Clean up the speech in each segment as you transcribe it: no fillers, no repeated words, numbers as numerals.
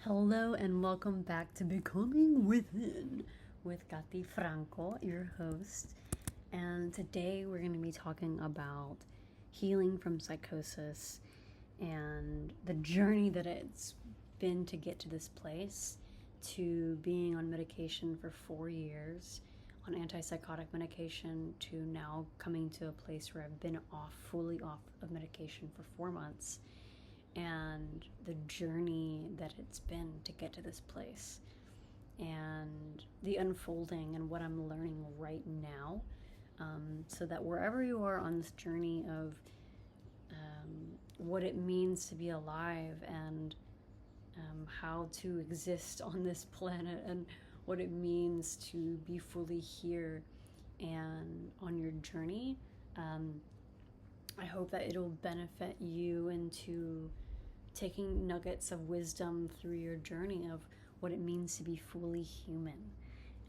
Hello and welcome back to Becoming Within with Gati Franco, your host. And today we're going to be talking about healing from psychosis and the journey that it's been to get to this place, to being on medication for 4 years, on antipsychotic medication, to now coming to a place where I've been fully off of medication for 4 months. And the journey that it's been to get to this place, and the unfolding and what I'm learning right now, so that wherever you are on this journey of what it means to be alive, and how to exist on this planet, and what it means to be fully here and on your journey, I hope that it'll benefit you into taking nuggets of wisdom through your journey of what it means to be fully human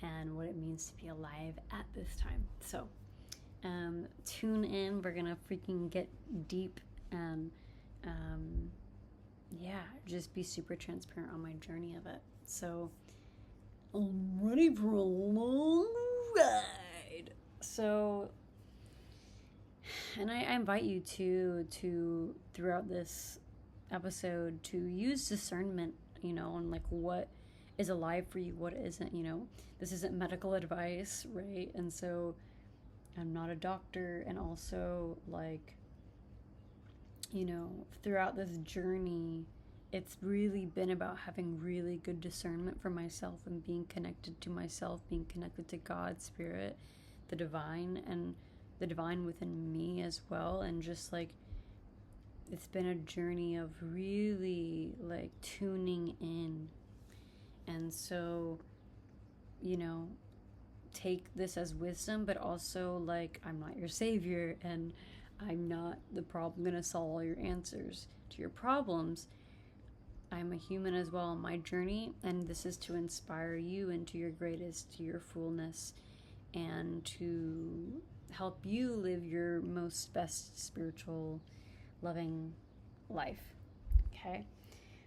and what it means to be alive at this time. So tune in. We're gonna freaking get deep and just be super transparent on my journey of it. So I'm ready for a long ride. So, and I invite you to throughout this episode to use discernment, on like what is alive for you, what isn't. This isn't medical advice, right? And so I'm not a doctor, and also throughout this journey, it's really been about having really good discernment for myself and being connected to myself, being connected to God, Spirit, the divine, and the divine within me as well. And just it's been a journey of really tuning in. And so, take this as wisdom, but also I'm not your savior, and I'm not the problem gonna solve all your answers to your problems. I'm a human as well on my journey, and this is to inspire you into your greatest, to your fullness, and to help you live your most best spiritual, loving life. Okay,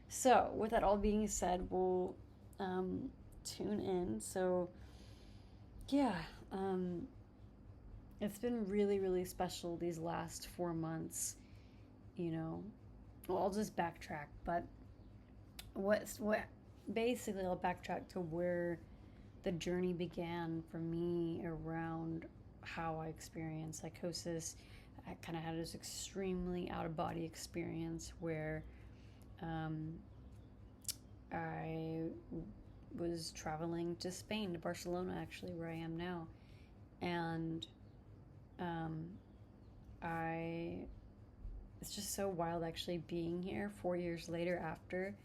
so with that all being said, we'll tune in. So it's been really, really special these last 4 months. I'll just backtrack, but what basically I'll backtrack to where the journey began for me around how I experienced psychosis. I kind of had this extremely out-of-body experience where I was traveling to Spain, to Barcelona, actually, where I am now. And it's just so wild actually being here 4 years later after,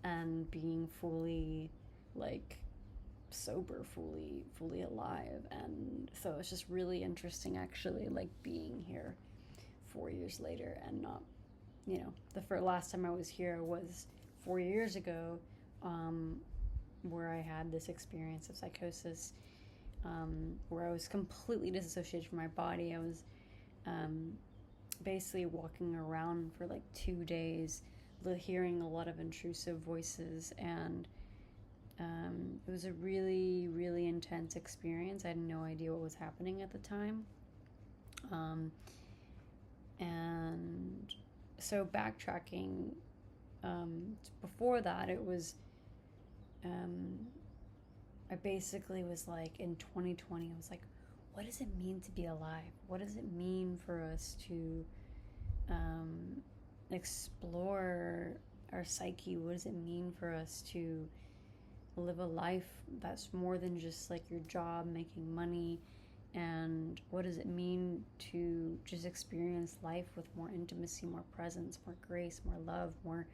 and being fully sober, fully alive. And so it's just really interesting actually being here 4 years later, and not, the last time I was here was 4 years ago, where I had this experience of psychosis, where I was completely disassociated from my body. I was basically walking around for 2 days, hearing a lot of intrusive voices, and it was a really, really intense experience. I had no idea what was happening at the time. And so backtracking, before that, it was, I basically was in 2020, I was what does it mean to be alive? What does it mean for us to explore our psyche? What does it mean for us to live a life that's more than just your job, making money? And what does it mean to just experience life with more intimacy, more presence, more grace, more love, more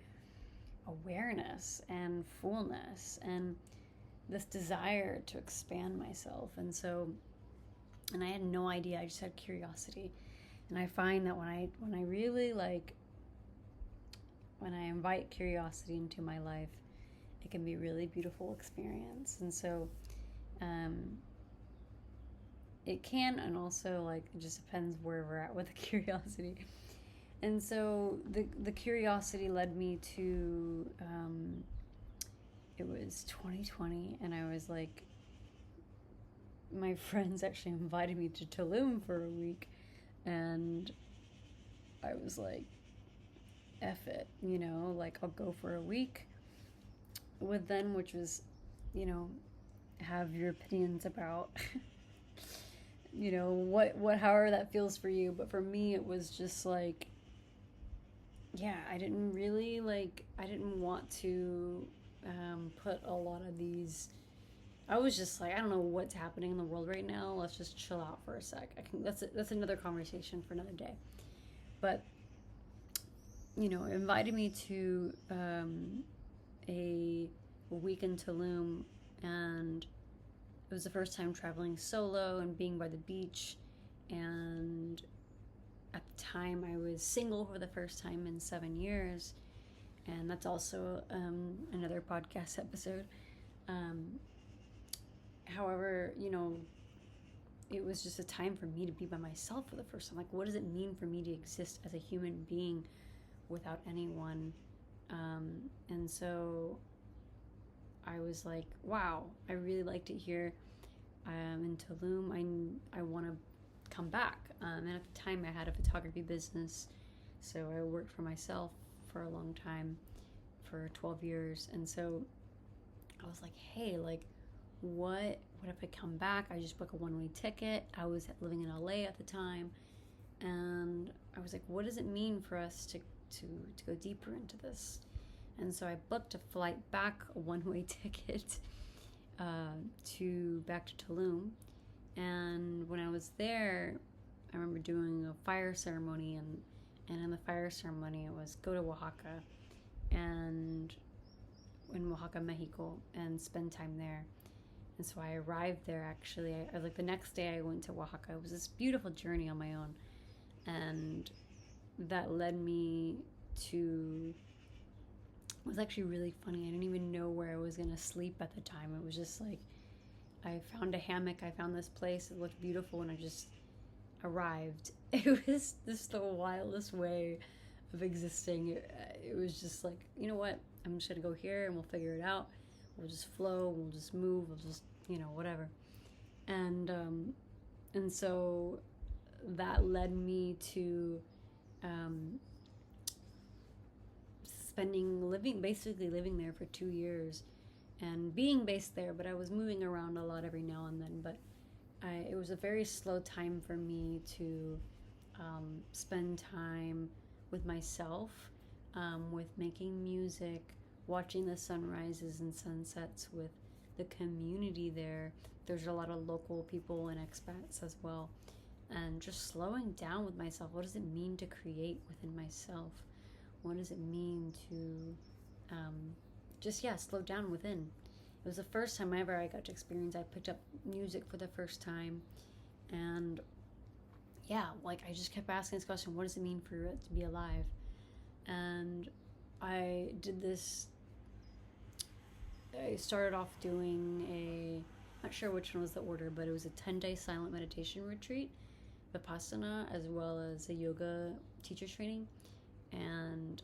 awareness and fullness, and this desire to expand myself? And I had no idea. I just had curiosity. And I find that when I really when I invite curiosity into my life, it can be a really beautiful experience. And so it can, and also it just depends where we're at with the curiosity. And so the curiosity led me to was 2020, and I was like, my friends actually invited me to Tulum for a week, and I was like, F it, like I'll go for a week with them, which was, have your opinions about, however that feels for you. But for me, it was just like, yeah, I didn't want to put a lot of these. I was just like, I don't know what's happening in the world right now. Let's just chill out for a sec. That's another conversation for another day. But invited me to a week in Tulum, and it was the first time traveling solo and being by the beach. And at the time, I was single for the first time in 7 years, and that's also another podcast episode. However, it was just a time for me to be by myself for the first time. Like, what does it mean for me to exist as a human being without anyone? And so I was like, wow, I really liked it here in Tulum. I want to come back. And at the time, I had a photography business, so I worked for myself for a long time, for 12 years. And so I was like, hey, like, what if I come back? I just book a one-way ticket. I was living in LA at the time, and I was like, what does it mean for us to go deeper into this? And so I booked a flight back, a one-way ticket back to Tulum. And when I was there, I remember doing a fire ceremony, and in the fire ceremony, it was go to Oaxaca, and in Oaxaca, Mexico, and spend time there. And so I arrived there, actually. I like the next day I went to Oaxaca. It was this beautiful journey on my own. And that led me to, it was actually really funny. I didn't even know where I was going to sleep at the time. It was just like, I found a hammock. I found this place. It looked beautiful, and I just arrived. It was just the wildest way of existing. It was just like, you know what? I'm just going to go here, and we'll figure it out. We'll just flow, we'll just move, we'll just, whatever. And so that led me to basically living there for 2 years and being based there, but I was moving around a lot every now and then. But it was a very slow time for me to spend time with myself, with making music, watching the sunrises and sunsets with the community there. There's a lot of local people and expats as well. And just slowing down with myself. What does it mean to create within myself? What does it mean to slow down within? It was the first time ever I got to experience. I picked up music for the first time. And yeah, like I just kept asking this question, what does it mean for it to be alive? And I did this. I started off doing not sure which one was the order, but it was a 10-day silent meditation retreat, Vipassana, as well as a yoga teacher training. And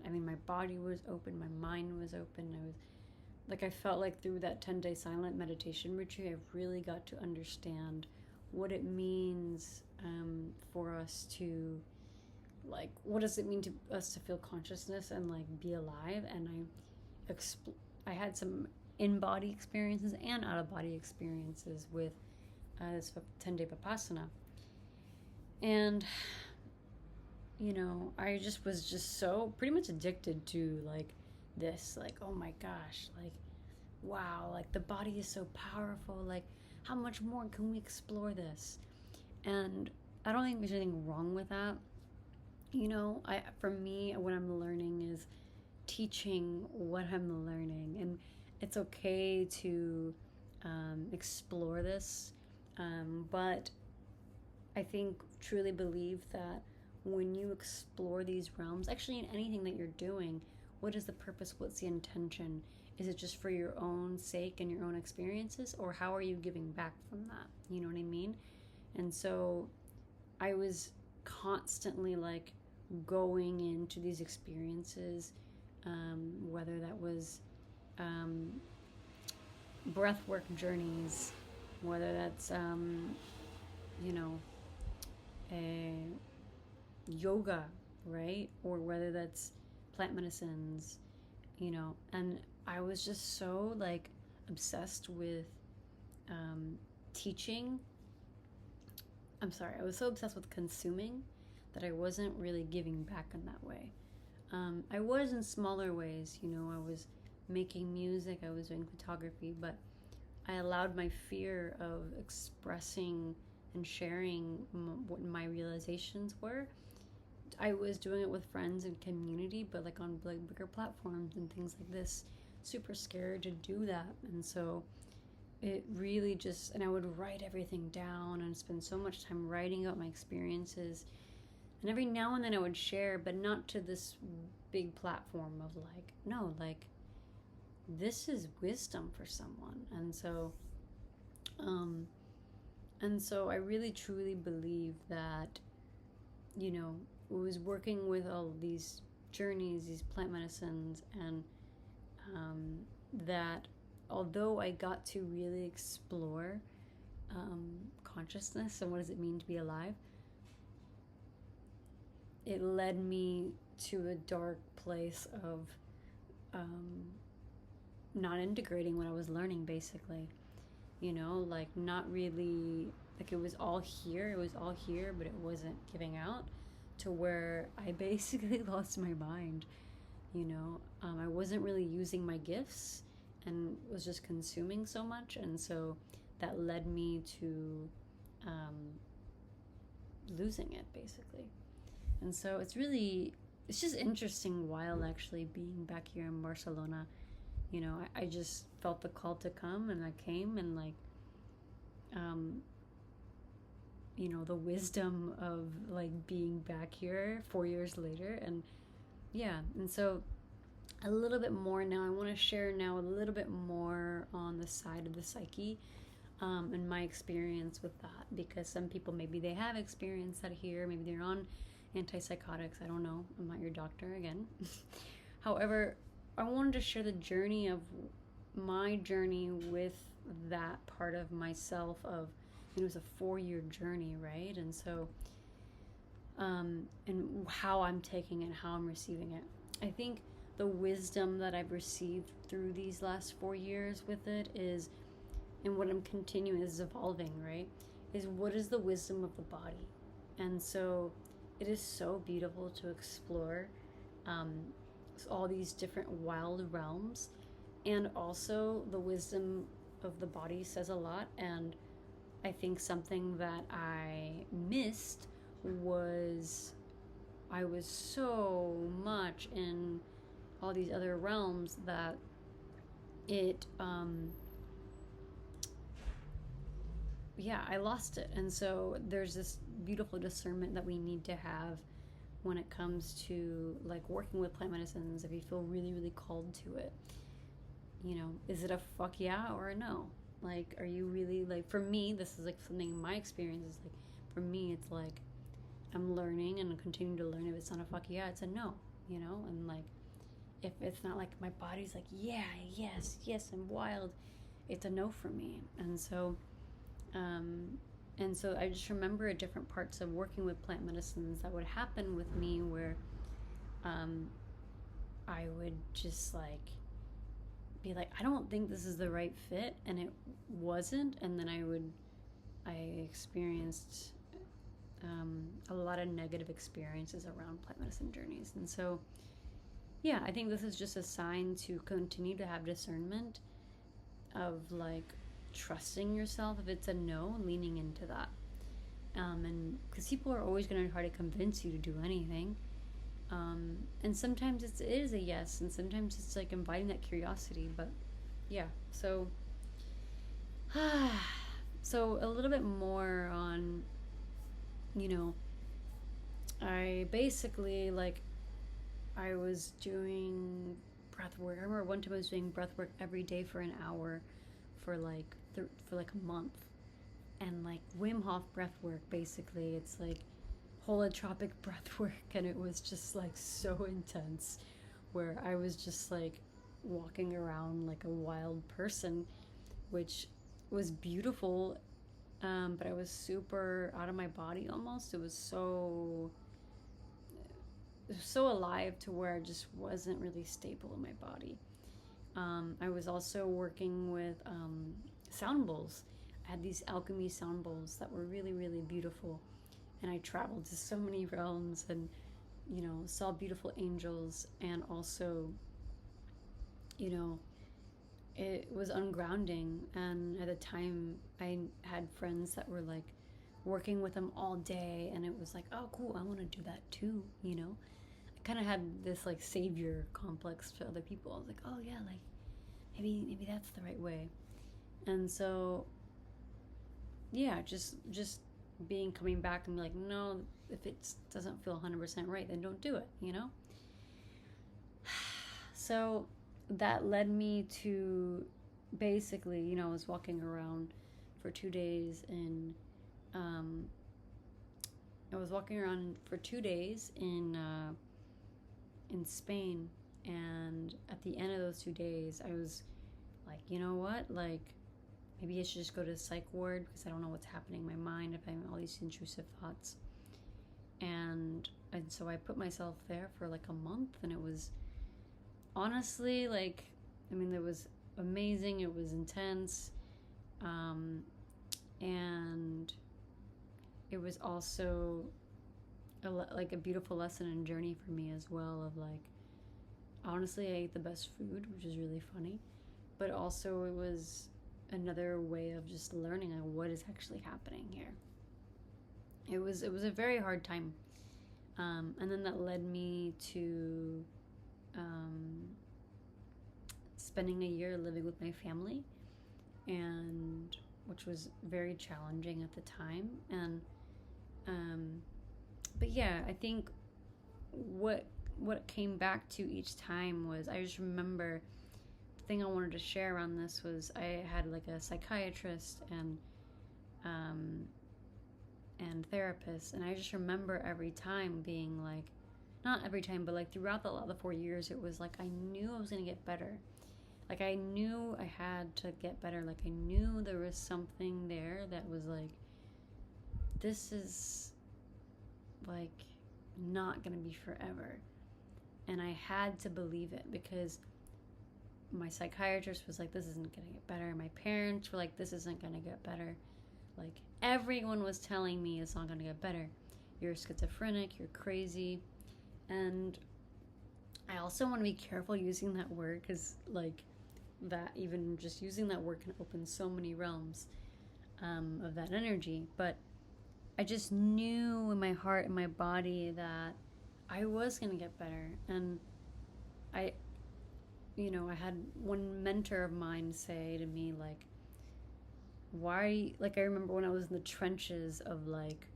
I mean, my body was open, my mind was open. I felt like through that 10-day silent meditation retreat, I really got to understand what it means for us to, like, what does it mean to us to feel consciousness and like be alive? And I had some in-body experiences and out-of-body experiences with this 10-day Vipassana. And I was so pretty much addicted to like this, like, oh my gosh, like, wow, like the body is so powerful, like how much more can we explore this? And I don't think there's anything wrong with that. For me, what I'm learning is teaching what I'm learning, and it's okay to explore this, but I truly believe that when you explore these realms, actually in anything that you're doing, what is the purpose? What's the intention? Is it just for your own sake and your own experiences, or how are you giving back from that? You know what I mean? And so I was constantly like going into these experiences whether that was breathwork journeys, whether that's, you know, a yoga, right? Or whether that's plant medicines, and I was just so like obsessed with teaching. I was so obsessed with consuming that I wasn't really giving back in that way. I was in smaller ways, I was making music, I was doing photography, but I allowed my fear of expressing and sharing what my realizations were. I was doing it with friends and community, but like on bigger platforms and things like this, super scared to do that. And so it really just, and I would write everything down and spend so much time writing about my experiences. And every now and then I would share, but not to this big platform of like, no, like this is wisdom for someone. And so I really truly believe that, it was working with all of these journeys, these plant medicines, and that although I got to really explore consciousness and what does it mean to be alive, it led me to a dark place of not integrating what I was learning, basically. Like not really, like it was all here, but it wasn't giving out, to where I basically lost my mind. I wasn't really using my gifts and was just consuming so much, and so that led me to losing it, basically. And so it's just interesting while actually being back here in Barcelona. I just felt the call to come, and I came, and like the wisdom of like being back here 4 years later. And so a little bit more now, I want to share now a little bit more on the side of the psyche, and my experience with that, because some people, maybe they have experienced that here, maybe they're on antipsychotics, I don't know, I'm not your doctor again. However, I wanted to share the journey of my journey with that part of myself of, it was a 4-year journey, right? And so, and how I'm taking it, how I'm receiving it. I think the wisdom that I've received through these last 4 years with it is, and what I'm continuing is evolving, right? Is what is the wisdom of the body? And so it is so beautiful to explore all these different wild realms, and also the wisdom of the body says a lot. And I think something that I missed was I was so much in all these other realms that it I lost it. And so there's this beautiful discernment that we need to have when it comes to like working with plant medicines. If you feel really, really called to it, is it a fuck yeah or a no? Like, are you really, like, for me, this is like something in my experience is like, for me, it's like I'm learning and continuing to learn. If it's not a fuck yeah, it's a no, and like if it's not like my body's like, yeah, yes, I'm wild, it's a no for me. And so I just remember at different parts of working with plant medicines that would happen with me where I would just like be like, I don't think this is the right fit, and it wasn't. And then I experienced a lot of negative experiences around plant medicine journeys. And so I think this is just a sign to continue to have discernment of like trusting yourself. If it's a no, leaning into that, and because people are always going to try to convince you to do anything, and sometimes it is a yes, and sometimes it's like inviting that curiosity. But so a little bit more on, I basically, like, I was doing breath work. I remember one time I was doing breath work every day for an hour for like a month. And like Wim Hof breath work, basically it's like holotropic breath work, and it was just like so intense where I was just like walking around like a wild person, which was beautiful, but I was super out of my body almost. It was so alive to where I just wasn't really stable in my body. I was also working with sound bowls. I had these alchemy sound bowls that were really, really beautiful. And I traveled to so many realms and, saw beautiful angels. And also, you know, it was ungrounding. And at the time, I had friends that were like working with them all day. And it was like, oh, cool, I want to do that too, I kind of had this like savior complex to other people. I was like, oh yeah, like maybe that's the right way. And so yeah, just being coming back and be like, no, if it doesn't feel 100% right, then don't do it. So that led me to basically, I was walking around for 2 days I was walking around for 2 days in Spain, and at the end of those 2 days, I was like, you know what, like maybe I should just go to the psych ward because I don't know what's happening in my mind if I have all these intrusive thoughts. And so I put myself there for like a month, and it was honestly like, it was amazing. It was intense, and it was also like a beautiful lesson and journey for me as well. Of like, honestly, I ate the best food, which is really funny, but also it was another way of just learning like what is actually happening here. It was a very hard time, and then that led me to spending a year living with my family, and which was very challenging at the time. And but yeah, I think what came back to each time was, I just remember the thing I wanted to share around this was I had like a psychiatrist and therapist, and I just remember every time being like, not every time, but like throughout the 4 years, it was like I knew I was gonna get better. Like I knew I had to get better. Like I knew there was something there that was like, this is like not gonna be forever. And I had to believe it because my psychiatrist was like, this isn't gonna get better. My parents were like, this isn't gonna get better. Like everyone was telling me it's not gonna get better. You're schizophrenic, you're crazy. And I also want to be careful using that word because like that, even just using that word can open so many realms of that energy. But I just knew in my heart and my body that I was going to get better. And I had one mentor of mine say to me, like, why, like, I remember when I was in the trenches of like,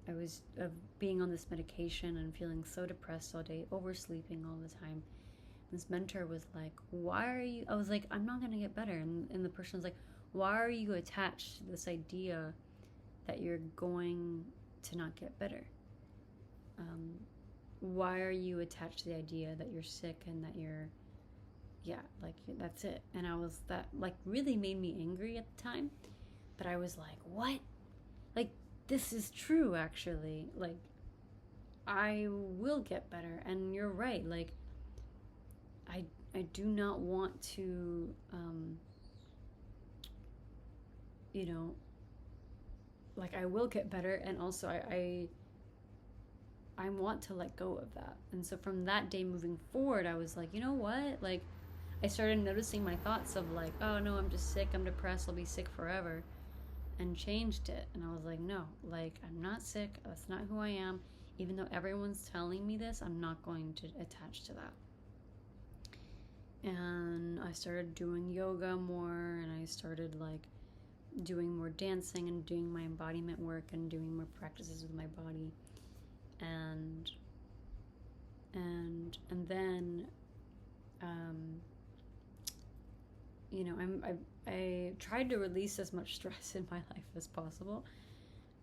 of being on this medication and feeling so depressed all day, oversleeping all the time. This mentor was like, why are you, I was like, I'm not going to get better. And the person was like, why are you attached to this idea that you're going to not get better? Why are you attached to the idea that you're sick and that you're, like, that's it? And that like really made me angry at the time. But I was like, what? Like, this is true, actually. Like, I will get better. And you're right. Like, I do not want to, like, I will get better. And also I want to let go of that. And so from that day moving forward, I was like, you know what? Like, I started noticing my thoughts of like, oh no, I'm just sick, I'm depressed, I'll be sick forever. And changed it. And I was like, no, like, I'm not sick, that's not who I am. Even though everyone's telling me this, I'm not going to attach to that. And I started doing yoga more, and I started like doing more dancing and doing my embodiment work and doing more practices with my body. And then I tried to release as much stress in my life as possible.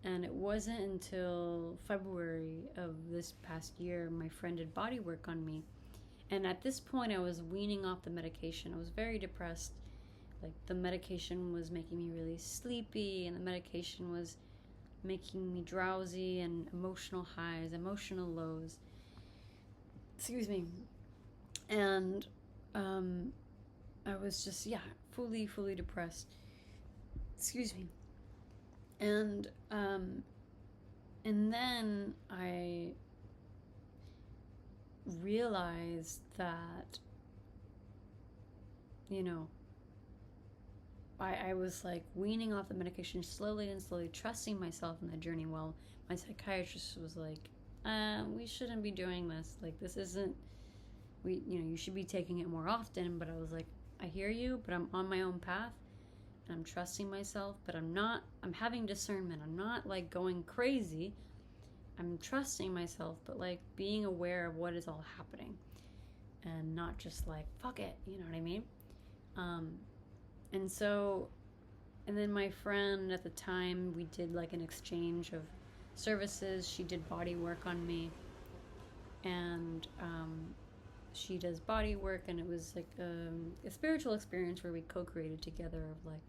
And it wasn't until February of this past year my friend did body work on me, And at this point, I was weaning off the medication. I was very depressed. Like, the medication was making me really sleepy, and the medication was making me drowsy, and emotional highs, emotional lows. Excuse me. And I was just, fully depressed. Excuse me. And then I realized that, I was like weaning off the medication slowly and slowly, trusting myself in the journey, while my psychiatrist was like, we shouldn't be doing this. Like, this isn't, you should be taking it more often. But I was like, I hear you, but I'm on my own path, and I'm trusting myself, but I'm having discernment. I'm not like going crazy. I'm trusting myself, but like being aware of what is all happening, and not just like, fuck it, you know what I mean? And then my friend at the time, we did like an exchange of services. She did body work on me, and she does body work, and it was like a spiritual experience where we co-created together, of like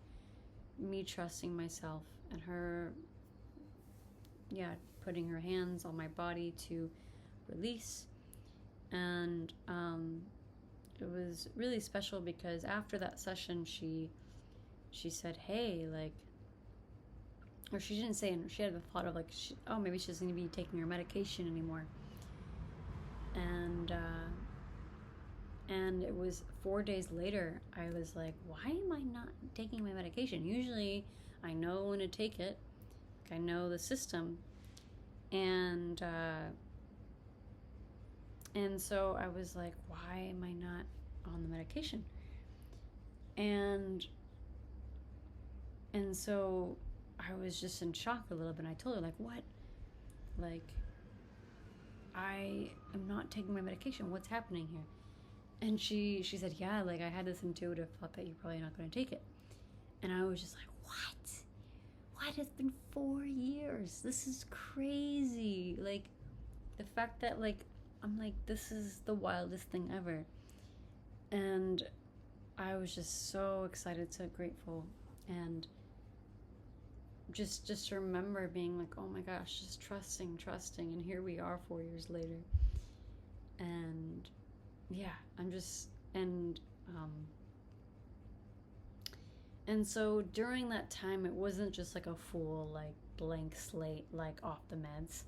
me trusting myself, and her putting her hands on my body to release. And it was really special, because after that session, she said, hey, like, or she didn't say, and she had the thought of like, maybe she doesn't need to be taking her medication anymore. And it was 4 days later, I was like, why am I not taking my medication? Usually I know when to take it. Like, I know the system. And so I was like, why am I not on the medication? And so I was just in shock a little bit. And I told her, like, what? Like, I am not taking my medication. What's happening here? And she said, yeah, like, I had this intuitive thought that you're probably not going to take it. And I was just like, what? It's been 4 years. This is crazy. Like, the fact that, like, I'm like, this is the wildest thing ever. And I was just so excited, so grateful. And just remember being like, oh my gosh, just trusting. And here we are 4 years later. And I'm just, and so during that time, it wasn't just like a full, like, blank slate, like, off the meds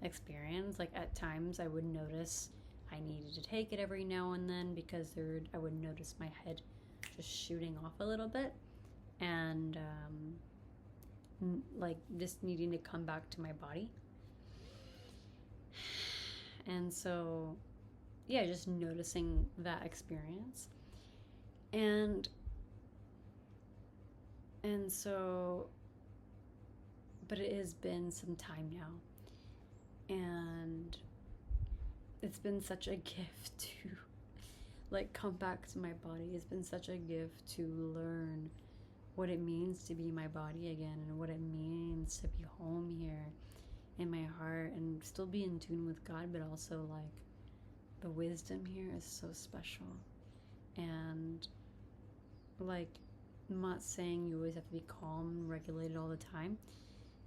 experience. Like, at times I would notice I needed to take it every now and then, because I would notice my head just shooting off a little bit, and like just needing to come back to my body. And so just noticing that experience. And so, but it has been some time now, and it's been such a gift to, like, come back to my body. It's been such a gift to learn what it means to be my body again, and what it means to be home here in my heart, and still be in tune with God, but also, like, the wisdom here is so special. And, like, I'm not saying you always have to be calm and regulated all the time.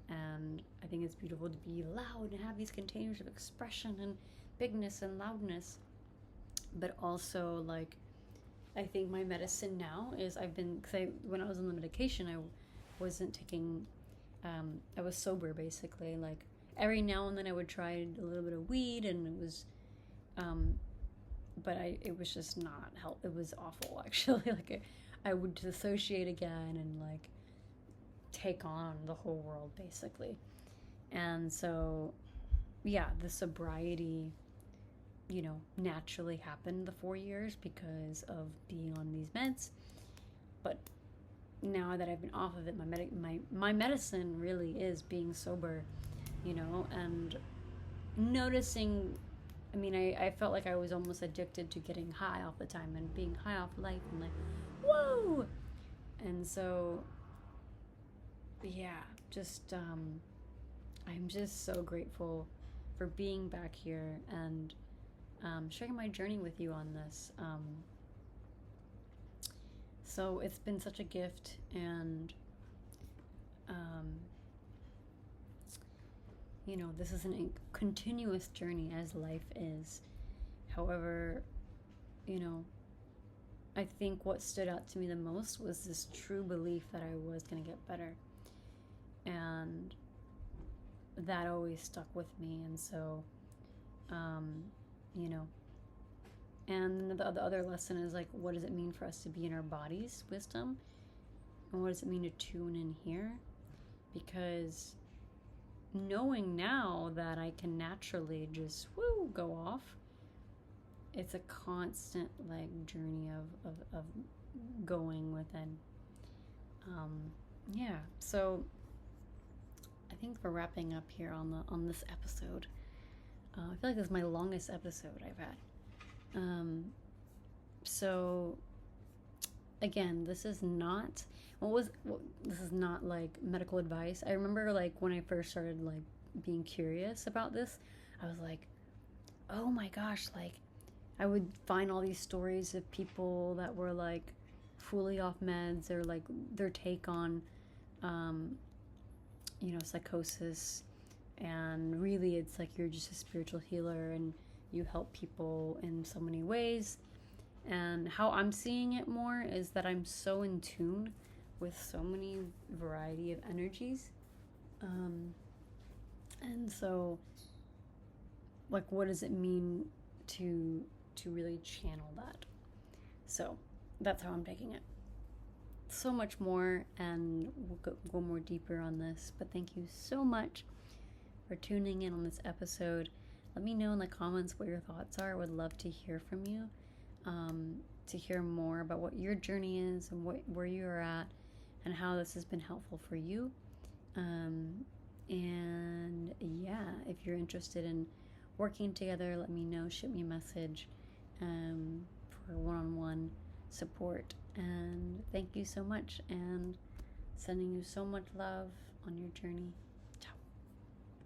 And I think it's beautiful to be loud and have these containers of expression and bigness and loudness. But also, like, I think my medicine now is, when I was on the medication, I wasn't taking, I was sober, basically. Like, every now and then I would try a little bit of weed, and it was, but it was just not it was awful, actually. Like, I would dissociate again, and, like, take on the whole world, basically. And so, the sobriety, naturally happened the 4 years because of being on these meds. But now that I've been off of it, my medicine really is being sober, and noticing. I mean, I felt like I was almost addicted to getting high all the time, and being high off life, and like, whoa. And so, I'm just so grateful for being back here, and sharing my journey with you on this. So it's been such a gift, and this is a continuous journey, as life is. However, I think what stood out to me the most was this true belief that I was going to get better. And that always stuck with me. And so, and the other lesson is like, what does it mean for us to be in our body's wisdom? And what does it mean to tune in here? Because knowing now that I can naturally just go off, it's a constant journey of going within. So I think we're wrapping up here on this episode. I feel like this is my longest episode I've had. So again, this is not like medical advice. I remember when I first started being curious about this, I was like, oh my gosh, I would find all these stories of people that were fully off meds, or their take on psychosis, and really it's you're just a spiritual healer and you help people in so many ways. And how I'm seeing it more is that I'm so in tune with so many variety of energies, and so what does it mean to really channel that? So that's how I'm taking it. So much more, and we'll go more deeper on this, but thank you so much for tuning in on this episode. Let me know in the comments what your thoughts are. I would love to hear from you, to hear more about what your journey is and where you're at and how this has been helpful for you. And yeah, if you're interested in working together, let me know. Shoot me a message for one-on-one support. And thank you so much, and sending you so much love on your journey.